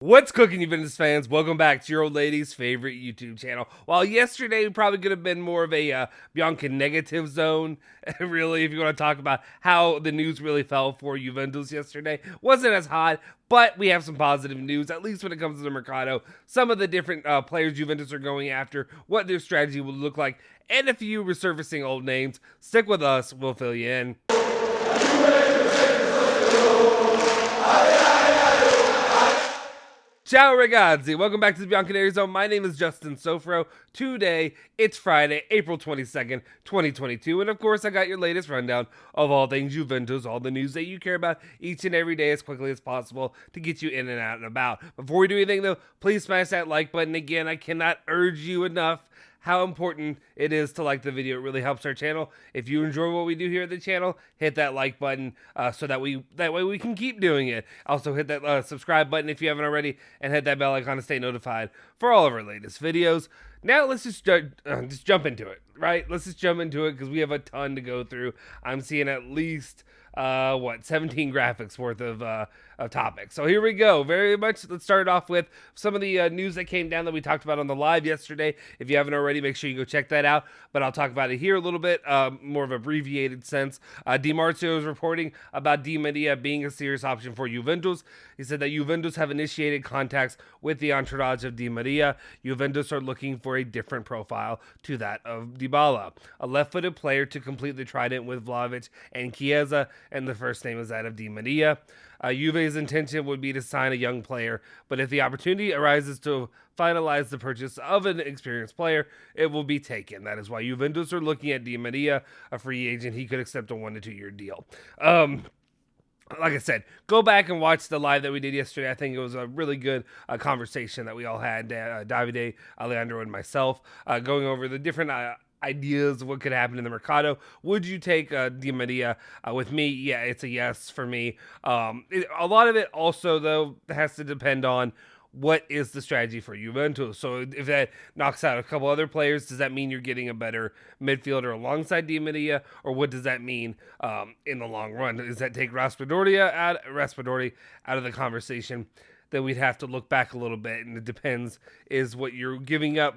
What's cooking, Juventus fans? Welcome back to your old lady's favorite YouTube channel. While yesterday probably could have been more of a Bianca negative zone, really, if you want to talk about how the news really fell for Juventus yesterday, wasn't as hot, but we have some positive news, at least when it comes to the Mercado. Some of the different players Juventus are going after, what their strategy will look like, and a few resurfacing old names. Stick with us, we'll fill you in. Ciao ragazzi, welcome back to the Bianconerizonechannel. My name is Justin Sofro. Today, it's Friday, April 22nd, 2022, and of course I got your latest rundown of all things Juventus, all the news that you care about each and every day as quickly as possible to get you in and out and about. Before we do anything though, please smash that like button. Again, I cannot urge you enough how important it is to like the video. It really helps our channel. If you enjoy what we do here at the channel, hit that like button so that way we can keep doing it. Also hit that subscribe button if you haven't already, and hit that bell icon to stay notified for all of our latest videos. Now let's just jump into it, right? Let's just jump into it because we have a ton to go through. I'm seeing at least 17 graphics worth of topics. So here we go. Very much. Let's start off with some of the news that came down that we talked about on the live yesterday. If you haven't already, make sure you go check that out. But I'll talk about it here a little bit, more of an abbreviated sense. Di Marzio is reporting about Di Maria being a serious option for Juventus. He said that Juventus have initiated contacts with the entourage of Di Maria. Juventus are looking for a different profile to that of Dybala, a left-footed player to complete the trident with Vlahovic and Chiesa, and the first name is that of Di Maria. Juve's intention would be to sign a young player, but if the opportunity arises to finalize the purchase of an experienced player, it will be taken. That is why Juventus are looking at Di Maria, a free agent. He could accept a 1 to 2 year deal. Like I said, go back and watch the live that we did yesterday. I think it was a really good conversation that we all had, Davide, Alejandro, and myself, going over the different ideas of what could happen in the Mercado. Would you take Di Maria? With me, yeah, it's a yes for me. A lot of it also, though, has to depend on what is the strategy for Juventus. So if that knocks out a couple other players, does that mean you're getting a better midfielder alongside Di Maria? Or what does that mean in the long run? Does that take Raspadori out of the conversation? Then we'd have to look back a little bit, and it depends, is what you're giving up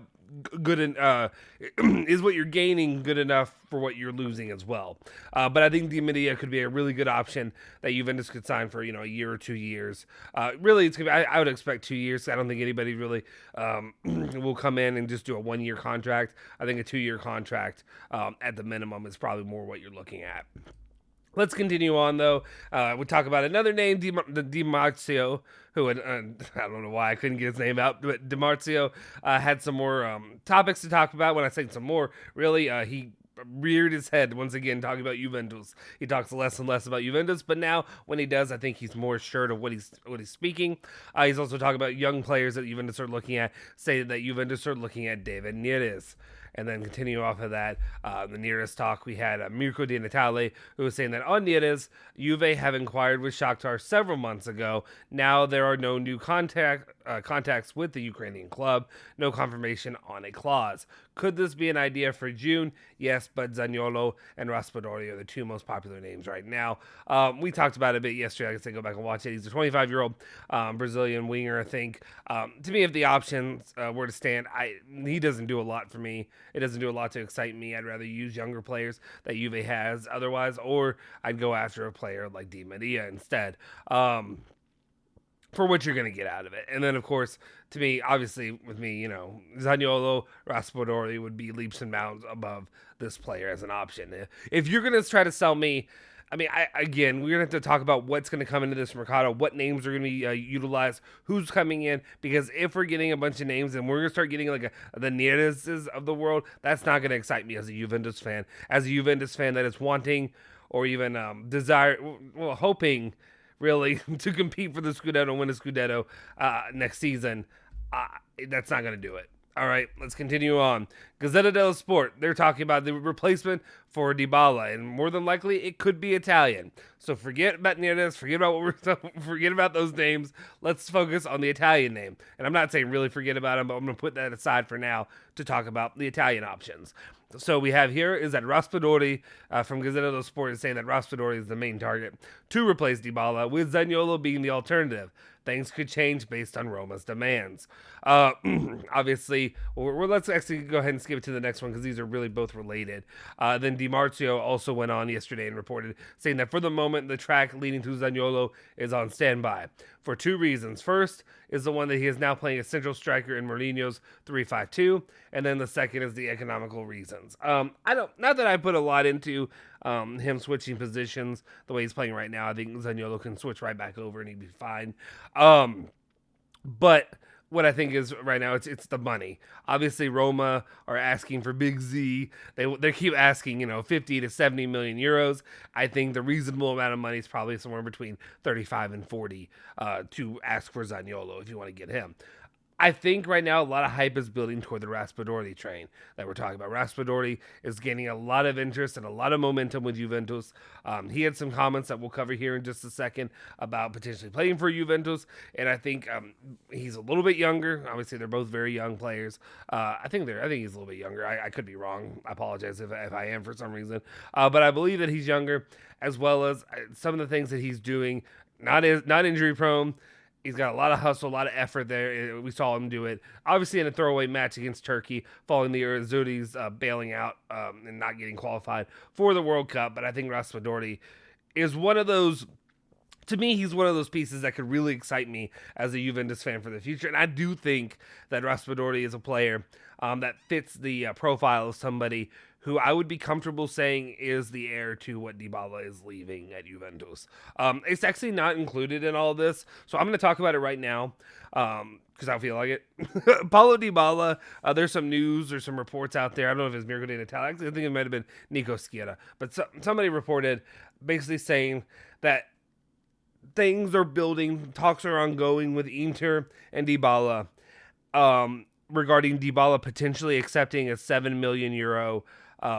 good is what you're gaining good enough for what you're losing as well. But I think Di Maria could be a really good option that Juventus could sign for, a year or 2 years. Really, it's gonna be, I would expect 2 years. I don't think anybody really will come in and just do a 1 year contract. I think a 2 year contract at the minimum is probably more what you're looking at. Let's continue on, though. We talk about another name, Di Marzio, who had, I don't know why I couldn't get his name out, but Di Marzio had some more topics to talk about. When I say some more, really, he reared his head once again talking about Juventus. He talks less and less about Juventus, but now when he does, I think he's more assured of what he's speaking. He's also talking about young players that Juventus are looking at, saying that Juventus are looking at David Neres. And then continue off of that, the Neres talk, we had Mirko Di Natale, who was saying that on Neres, Juve have inquired with Shakhtar several months ago. Now there are no new contacts with the Ukrainian club, no confirmation on a clause. Could this be an idea for June? Yes, but Zaniolo and Raspadori are the two most popular names right now. We talked about it a bit yesterday. Like I said, go back and watch it. He's a 25-year-old Brazilian winger, I think. To me, if the options were to stand, he doesn't do a lot for me. It doesn't do a lot to excite me. I'd rather use younger players that Juve has otherwise, or I'd go after a player like Di Maria instead. For what you're going to get out of it. And then, of course, to me, obviously, with me, Zaniolo, Raspadori would be leaps and bounds above this player as an option. If you're going to try to sell me, again, we're going to have to talk about what's going to come into this Mercado, what names are going to be utilized, who's coming in, because if we're getting a bunch of names and we're going to start getting like the Nereses of the world, that's not going to excite me as a Juventus fan. As a Juventus fan that is wanting or even hoping really to compete for the Scudetto, win a Scudetto next season, that's not going to do it. All right, let's continue on. Gazzetta dello Sport, they're talking about the replacement for Dybala, and more than likely, it could be Italian. So forget about Neres, forget about those names. Let's focus on the Italian name. And I'm not saying really forget about him, but I'm going to put that aside for now to talk about the Italian options. So we have here is that Raspadori from Gazzetta dello Sport is saying that Raspadori is the main target to replace Dybala, with Zaniolo being the alternative. Things could change based on Roma's demands. Obviously, let's actually go ahead and skip it to the next one because these are really both related. Then Di Marzio also went on yesterday and reported saying that for the moment, the track leading to Zaniolo is on standby for two reasons. First is the one that he is now playing a central striker in Mourinho's 3-5-2, and then the second is the economical reasons. Not that I put a lot into him switching positions the way he's playing right now. I think Zaniolo can switch right back over and he'd be fine. But what I think is right now it's the money. Obviously, Roma are asking for Big Z. They keep asking 50 to 70 million euros. I think the reasonable amount of money is probably somewhere between 35 and 40 to ask for Zaniolo if you want to get him. I think right now a lot of hype is building toward the Raspadori train that we're talking about. Raspadori is gaining a lot of interest and a lot of momentum with Juventus. He had some comments that we'll cover here in just a second about potentially playing for Juventus, and I think he's a little bit younger. Obviously, they're both very young players. I think he's a little bit younger. I could be wrong. I apologize if I am for some reason, but I believe that he's younger, as well as some of the things that he's doing. Not injury prone. He's got a lot of hustle, a lot of effort there. We saw him do it, obviously, in a throwaway match against Turkey, following the Azzurri's bailing out and not getting qualified for the World Cup. But I think Raspadori is one of those. To me, he's one of those pieces that could really excite me as a Juventus fan for the future. And I do think that Raspadori is a player that fits the profile of somebody who I would be comfortable saying is the heir to what Dybala is leaving at Juventus. It's actually not included in all this, so I'm going to talk about it right now because I feel like it. Paulo Dybala, there's some news or some reports out there. I don't know if it's Mirko Di Natale. Actually, I think it might have been Nico Schiera. But somebody reported basically saying that things are building, talks are ongoing with Inter and Dybala regarding Dybala potentially accepting a 7 million euro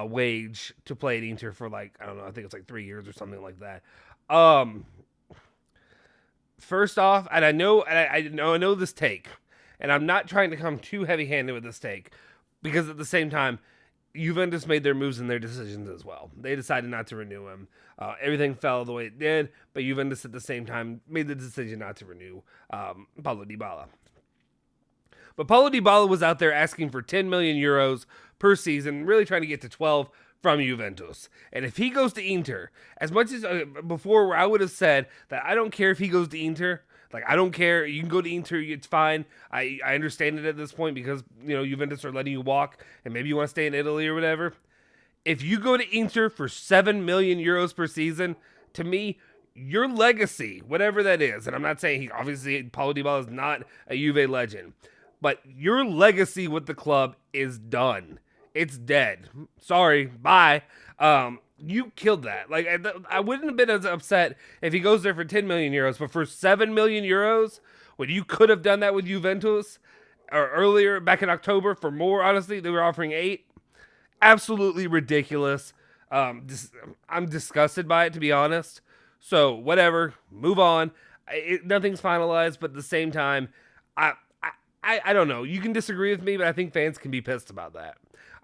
wage to play at Inter for I think it's 3 years or something like that. First off, and I know this take, and I'm not trying to come too heavy-handed with this take, because at the same time, Juventus made their moves and their decisions as well. They decided not to renew him. Everything fell the way it did, but Juventus at the same time made the decision not to renew Paulo Dybala. But Paulo Dybala was out there asking for 10 million euros per season, really trying to get to 12 from Juventus. And if he goes to Inter, as much as before where I would have said that I don't care if he goes to Inter, I don't care, you can go to Inter, it's fine. I understand it at this point because, Juventus are letting you walk and maybe you want to stay in Italy or whatever. If you go to Inter for 7 million euros per season, to me, your legacy, whatever that is, and I'm not saying obviously Paulo Dybala is not a Juve legend, but your legacy with the club is done. It's dead. Sorry. Bye. You killed that. I wouldn't have been as upset if he goes there for 10 million euros, but for 7 million euros, when you could have done that with Juventus or earlier back in October for more, honestly, they were offering 8. Absolutely ridiculous. I'm disgusted by it, to be honest. So whatever, move on. Nothing's finalized, but at the same time, I don't know. You can disagree with me, but I think fans can be pissed about that.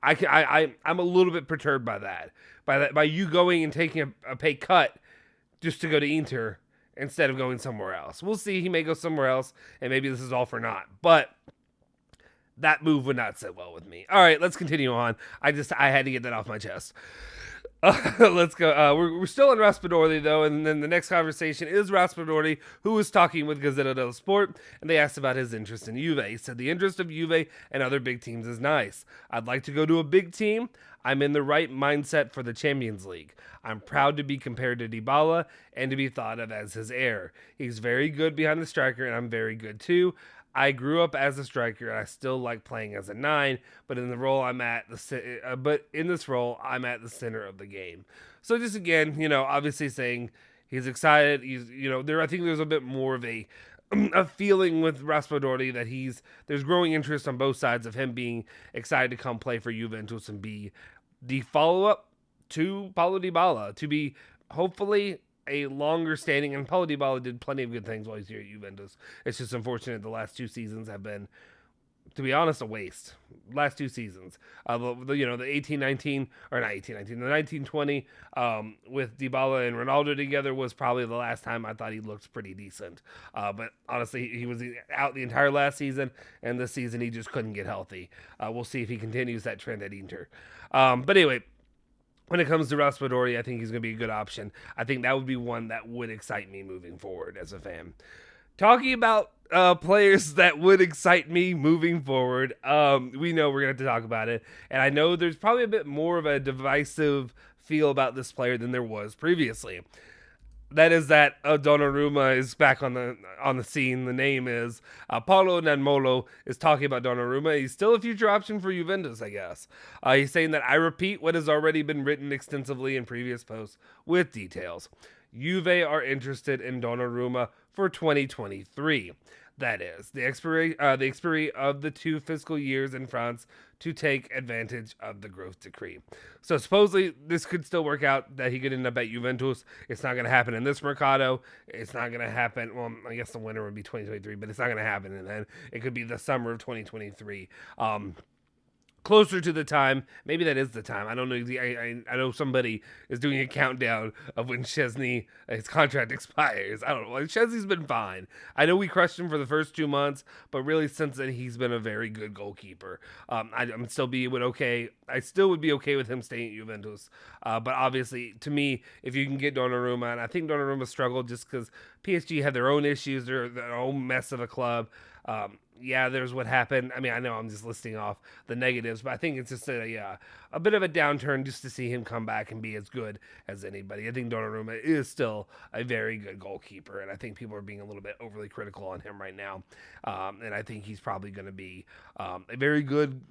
I'm a little bit perturbed by that. By you going and taking a pay cut just to go to Inter instead of going somewhere else. We'll see. He may go somewhere else, and maybe this is all for naught. But that move would not sit well with me. All right, let's continue on. I had to get that off my chest. Let's go. We're still in Raspadori, though, and then the next conversation is Raspadori, who was talking with Gazzetta dello Sport, and they asked about his interest in Juve. He said, the interest of Juve and other big teams is nice. I'd like to go to a big team. I'm in the right mindset for the Champions League. I'm proud to be compared to Dybala and to be thought of as his heir. He's very good behind the striker, and I'm very good too. I grew up as a striker, and I still like playing as a 9. But in this role, I'm at the center of the game. So just again, obviously saying he's excited. He's, I think there's a bit more of a feeling with Raspadori that there's growing interest on both sides of him being excited to come play for Juventus and be the follow-up to Paulo Dybala, to be hopefully a longer standing, and Paulo Dybala did plenty of good things while he's here at Juventus. It's just unfortunate the last 2 seasons have been to be honest, a waste. Last 2 seasons, the 18-19, or not 18-19, the 19-20 with Dybala and Ronaldo together was probably the last time I thought he looked pretty decent. But honestly, he was out the entire last season, and this season he just couldn't get healthy. We'll see if he continues that trend at Inter. But anyway, when it comes to Raspadori, I think he's going to be a good option. I think that would be one that would excite me moving forward as a fan. Talking about players that would excite me moving forward, we know we're going to have to talk about it. And I know there's probably a bit more of a divisive feel about this player than there was previously. That is that Donnarumma is back on the scene. The name is Paulo Nanmolo is talking about Donnarumma. He's still a future option for Juventus, I guess. He's saying that I repeat what has already been written extensively in previous posts with details. Juve are interested in Donnarumma for 2023. That is the expiry of the 2 fiscal years in France to take advantage of the growth decree. So supposedly this could still work out that he could end up at Juventus. It's not going to happen in this Mercado. It's not going to happen. Well, I guess the winter would be 2023, but it's not going to happen. And then it could be the summer of 2023. Closer to the time, maybe that is the time. I don't know. I know somebody is doing a countdown of when Szczesny, his contract expires. I don't know. Szczesny's been fine. I know we crushed him for the first 2 months, but really since then he's been a very good goalkeeper. I still would be okay with him staying at Juventus. But obviously, to me, if you can get Donnarumma, and I think Donnarumma struggled just because PSG had their own issues, their own mess of a club. There's what happened. I mean, I know I'm just listing off the negatives, but I think it's just a bit of a downturn just to see him come back and be as good as anybody. I think Donnarumma is still a very good goalkeeper, and I think people are being a little bit overly critical on him right now. And I think he's probably going to be a very good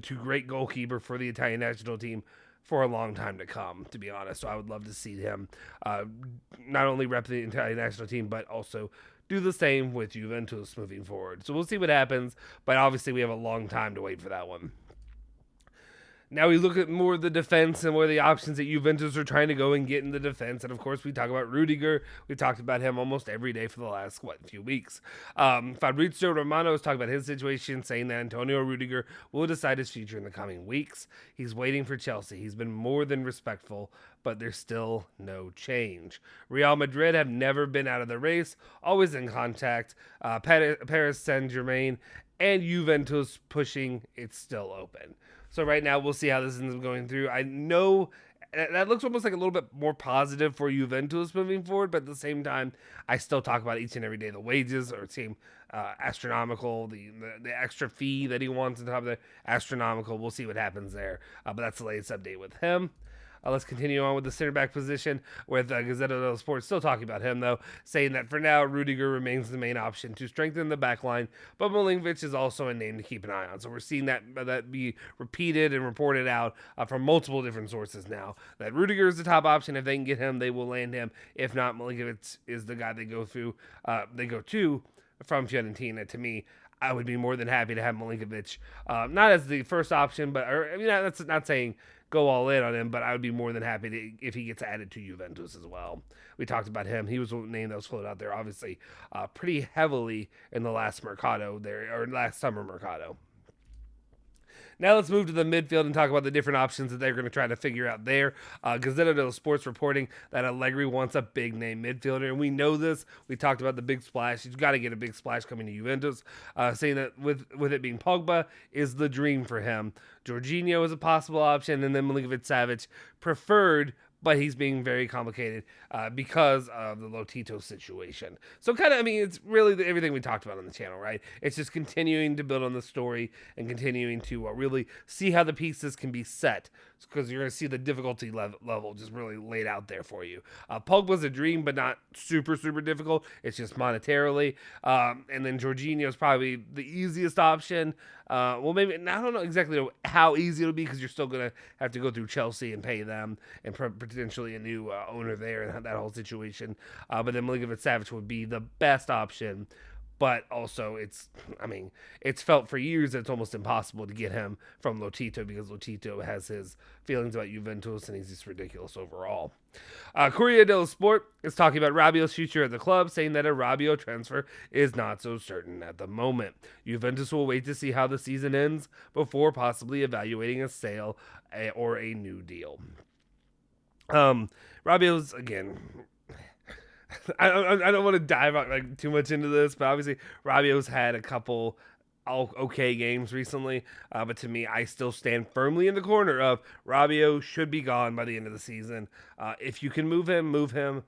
to great goalkeeper for the Italian national team for a long time to come, to be honest. So I would love to see him not only rep the Italian national team, but also do the same with Juventus moving forward. So we'll see what happens, but obviously we have a long time to wait for that one. Now we look at more of the defense and where the options that Juventus are trying to go and get in the defense. And of course, we talk about Rudiger. We've talked about him almost every day for the last, few weeks. Fabrizio Romano is talking about his situation, saying that Antonio Rudiger will decide his future in the coming weeks. He's waiting for Chelsea. He's been more than respectful, but there's still no change. Real Madrid have never been out of the race, always in contact. Paris Saint-Germain and Juventus pushing, it's still open. So right now, we'll see how this ends up going through. I know that looks almost like a little bit more positive for Juventus moving forward, but at the same time, I still talk about each and every day the wages seem astronomical. The extra fee that he wants on top of the astronomical. We'll see what happens there. But that's the latest update with him. Let's continue on with the center back position with Gazzetta dello Sport still talking about him, though, saying that for now, Rudiger remains the main option to strengthen the back line, but Milinkovic is also a name to keep an eye on. So we're seeing that be repeated and reported out from multiple different sources now, that Rudiger is the top option. If they can get him, they will land him. If not, Milinkovic is the guy they go to from Fiorentina. To me, I would be more than happy to have Milinkovic, not as the first option, but that's not saying go all in on him, but I would be more than happy if he gets added to Juventus as well. We talked about him. He was a name that was floated out there, obviously, pretty heavily in the last Mercado there, or last summer Mercado. Now let's move to the midfield and talk about the different options that they're going to try to figure out there. Gazzetta dello Sport's reporting that Allegri wants a big-name midfielder, and we know this. We talked about the big splash. He's got to get a big splash coming to Juventus, saying that with it being Pogba is the dream for him. Jorginho is a possible option, and then Milinkovic-Savic preferred, but he's being very complicated because of the Lotito situation. So it's really everything we talked about on the channel, right? It's just continuing to build on the story and continuing to really see how the pieces can be set, because you're going to see the difficulty level just really laid out there for you. Pogba's a dream, but not super, super difficult. It's just monetarily. And then Jorginho is probably the easiest option. Maybe, I don't know exactly how easy it'll be, because you're still going to have to go through Chelsea and pay them, and potentially a new owner there and that whole situation. But then Milinkovic-Savic would be the best option. But also, it's felt for years that it's almost impossible to get him from Lotito because Lotito has his feelings about Juventus and he's just ridiculous overall. Corriere dello Sport is talking about Rabiot's future at the club, saying that a Rabiot transfer is not so certain at the moment. Juventus will wait to see how the season ends before possibly evaluating a sale or a new deal. Rabiot's, again, I don't want to dive too much into this, but obviously Rabiot's had a couple okay games recently. But to me, I still stand firmly in the corner of Rabiot should be gone by the end of the season. If you can move him, move him.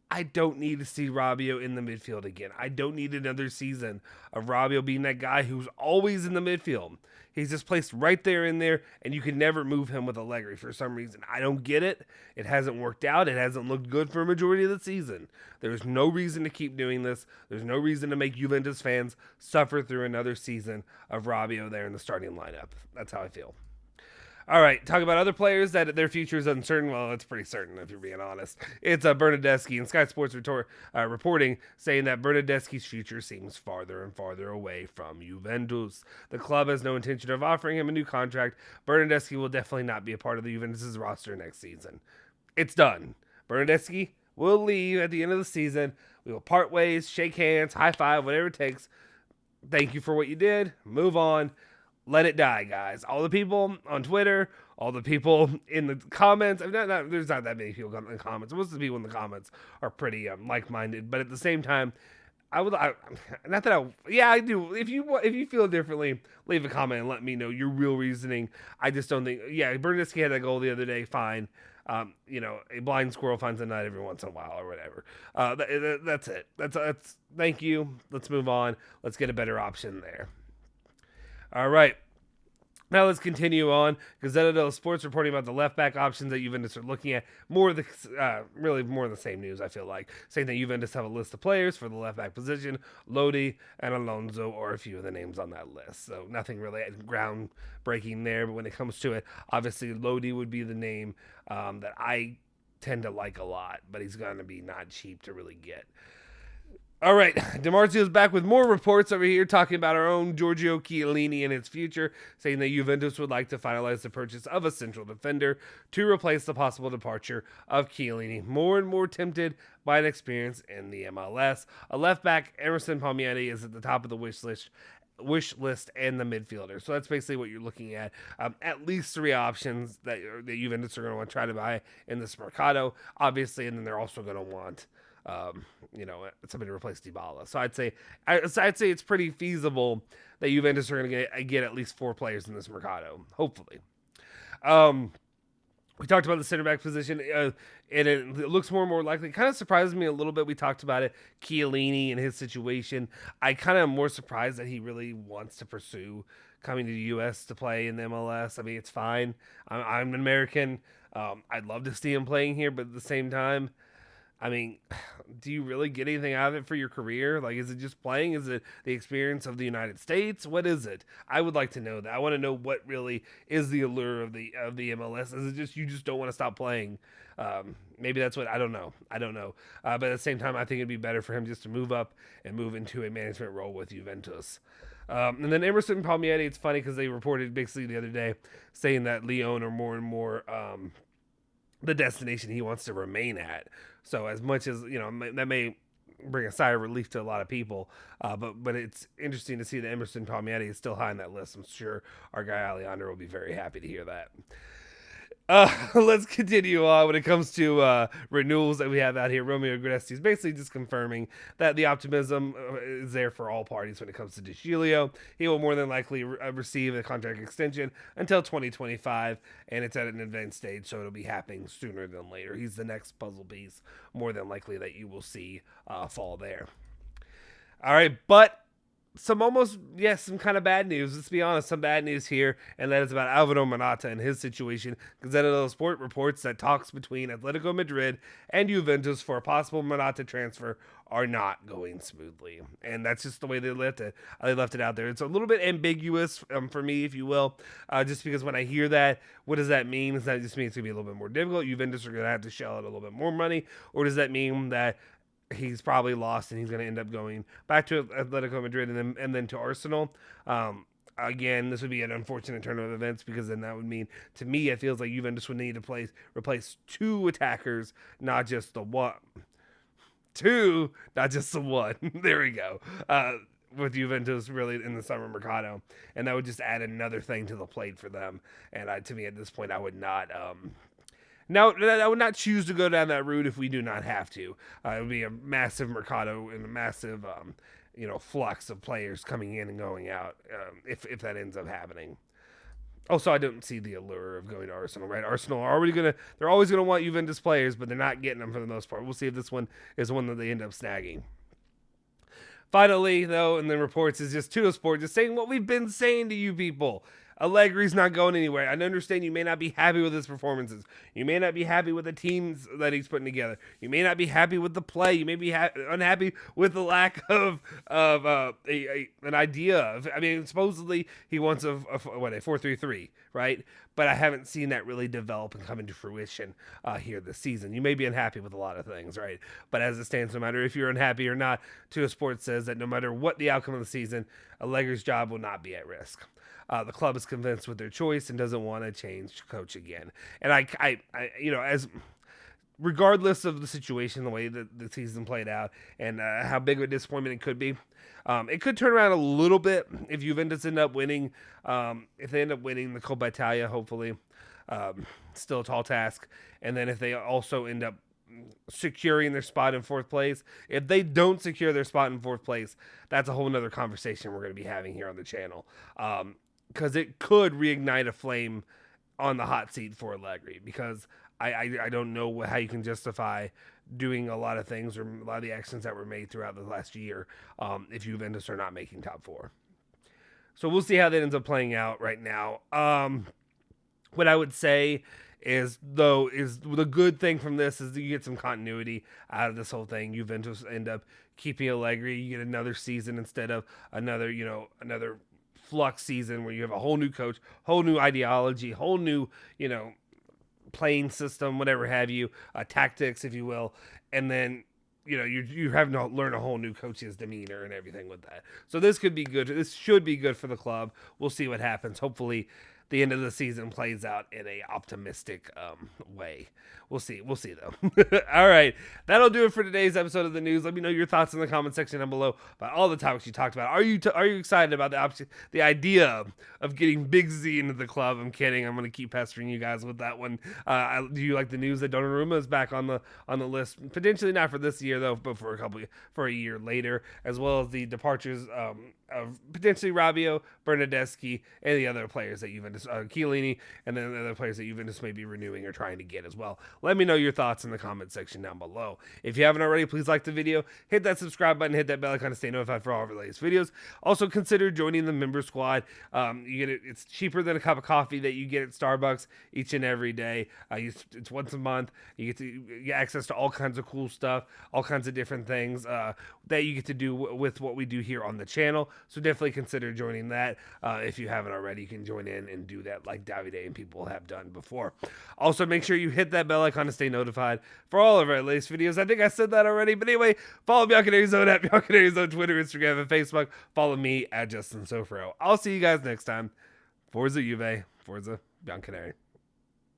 I don't need to see Rabiot in the midfield again. I don't need another season of Rabiot being that guy who's always in the midfield. He's just placed right there in there, and you can never move him with Allegri for some reason. I don't get it. It hasn't worked out. It hasn't looked good for a majority of the season. There's no reason to keep doing this. There's no reason to make Juventus fans suffer through another season of Rabiot there in the starting lineup. That's how I feel. All right, talk about other players that their future is uncertain. Well, it's pretty certain if you're being honest. It's Bernardeschi and Sky Sports reporting saying that Bernardeschi's future seems farther and farther away from Juventus. The club has no intention of offering him a new contract. Bernardeschi will definitely not be a part of the Juventus' roster next season. It's done. Bernardeschi will leave at the end of the season. We will part ways, shake hands, high five, whatever it takes. Thank you for what you did. Move on. Let it die, guys. All the people on Twitter, all the people in the comments. There's not that many people in the comments. Most of the people in the comments are pretty like-minded. But at the same time, I do. If you feel differently, leave a comment and let me know your real reasoning. I just don't think. Yeah, Bernardeschi had that goal the other day. Fine. A blind squirrel finds a nut every once in a while or whatever. That's it. That's. Thank you. Let's move on. Let's get a better option there. All right. Now let's continue on. Gazzetta dello Sport's reporting about the left back options that Juventus are looking at. Really more of the same news, I feel like. Saying that Juventus have a list of players for the left back position. Lodi and Alonso are a few of the names on that list. So nothing really groundbreaking there. But when it comes to it, obviously Lodi would be the name that I tend to like a lot. But he's going to be not cheap to really get. All right, DiMarzio's back with more reports over here talking about our own Giorgio Chiellini and its future, saying that Juventus would like to finalize the purchase of a central defender to replace the possible departure of Chiellini. More and more tempted by an experience in the MLS. A left back, Emerson Palmieri, is at the top of the wish list and the midfielder. So that's basically what you're looking at. At least three options that Juventus are going to want to try to buy in this Mercado, obviously, and then they're also going to want somebody to replace Dybala. So I'd say it's pretty feasible that Juventus are going to get at least four players in this Mercado, hopefully. We talked about the center back position, and it looks more and more likely. It kind of surprises me a little bit. We talked about it, Chiellini and his situation. I kind of am more surprised that he really wants to pursue coming to the U.S. to play in the MLS. I mean, it's fine. I'm an American. I'd love to see him playing here, but at the same time, I mean, do you really get anything out of it for your career? Like, is it just playing? Is it the experience of the United States? What is it? I would like to know that. I want to know what really is the allure of the MLS. Is it just you just don't want to stop playing? Maybe that's what I don't know. But at the same time, I think it'd be better for him just to move up and move into a management role with Juventus. And then Emerson Palmieri, it's funny because they reported basically the other day saying that Lyon are more and more the destination he wants to remain at. So as much as, that may bring a sigh of relief to a lot of people, but it's interesting to see that Emerson Palmieri is still high on that list. I'm sure our guy Alejandro will be very happy to hear that. Let's continue on when it comes to renewals that we have out here. Romeo Agresti is basically just confirming that the optimism is there for all parties when it comes to De Giglio. He will more than likely receive a contract extension until 2025, and it's at an advanced stage, so it'll be happening sooner than later. He's the next puzzle piece, more than likely, that you will see fall there. All right, but some kind of bad news. Let's be honest, some bad news here, and that is about Alvaro Morata and his situation. Gazzetta dello Sport reports that talks between Atletico Madrid and Juventus for a possible Morata transfer are not going smoothly, and that's just the way they left it. They left it out there. It's a little bit ambiguous for me, if you will, just because when I hear that, what does that mean? Does that just mean it's going to be a little bit more difficult? Juventus are going to have to shell out a little bit more money, or does that mean that he's probably lost, and he's going to end up going back to Atletico Madrid and then to Arsenal. Again, this would be an unfortunate turn of events, because then that would mean, to me, it feels like Juventus would need to replace two attackers, not just the one. Two, not just the one. There we go. With Juventus really in the summer mercado, and that would just add another thing to the plate for them. And to me, at this point, I would not. Now, I would not choose to go down that route if we do not have to. It would be a massive mercado and a massive, flux of players coming in and going out, if that ends up happening. Also, I don't see the allure of going to Arsenal, right? Arsenal are they're always gonna want Juventus players, but they're not getting them for the most part. We'll see if this one is one that they end up snagging. Finally, though, and then reports is just Tuttosport just saying what we've been saying to you people. Allegri's not going anywhere. I understand you may not be happy with his performances. You may not be happy with the teams that he's putting together. You may not be happy with the play. You may be unhappy with the lack of an idea of. I mean, supposedly he wants a 4-3-3, right? But I haven't seen that really develop and come into fruition here this season. You may be unhappy with a lot of things, right? But as it stands, no matter if you're unhappy or not, Tuttosport says that no matter what the outcome of the season, Allegri's job will not be at risk. The club is convinced with their choice and doesn't want to change coach again. And I as regardless of the situation, the way that the season played out, and how big of a disappointment it could be, it could turn around a little bit if Juventus end up winning. If they end up winning the Coppa Italia, hopefully, still a tall task. And then if they also end up securing their spot in fourth place. If they don't secure their spot in fourth place, that's a whole nother conversation we're going to be having here on the channel. Because it could reignite a flame on the hot seat for Allegri, because I don't know how you can justify doing a lot of things or a lot of the actions that were made throughout the last year if Juventus are not making top four. So we'll see how that ends up playing out right now. What I would say is the good thing from this is that you get some continuity out of this whole thing. Juventus end up keeping Allegri. You get another season instead of another flux season where you have a whole new coach, whole new ideology, whole new, playing system, whatever have you, tactics, if you will. And then, you're having to learn a whole new coach's demeanor and everything with that. So this could be good. This should be good for the club. We'll see what happens. Hopefully the end of the season plays out in a optimistic way. We'll see though. All right, that'll do it for today's episode of the news. Let me know your thoughts in the comment section down below about all the topics you talked about. Are you excited about the idea of getting Big Z into the club? I'm kidding. I'm gonna keep pestering you guys with that one. Do you like the news that Donnarumma is back on the list? Potentially not for this year though, but for a year later, as well as the departures of potentially Rabiot, Bernardeschi, and the other players that Juventus, Chiellini, and then the other players that Juventus may be renewing or trying to get as well. Let me know your thoughts in the comment section down below. If you haven't already, please like the video, hit that subscribe button, hit that bell icon to stay notified for all of our latest videos. Also consider joining the member squad. You get it's cheaper than a cup of coffee that you get at Starbucks each and every day. It's once a month. You get access to all kinds of cool stuff, all kinds of different things that you get to do with what we do here on the channel. So definitely consider joining that. If you haven't already, you can join in and do that like Davide and people have done before. Also, make sure you hit that bell icon to stay notified for all of our latest videos. I think I said that already, but anyway, follow Bianconerizone at Bianconerizone, Twitter, Instagram, and Facebook. Follow me at Justin Sofro. I'll see you guys next time. Forza Juve, Forza Bianconeri.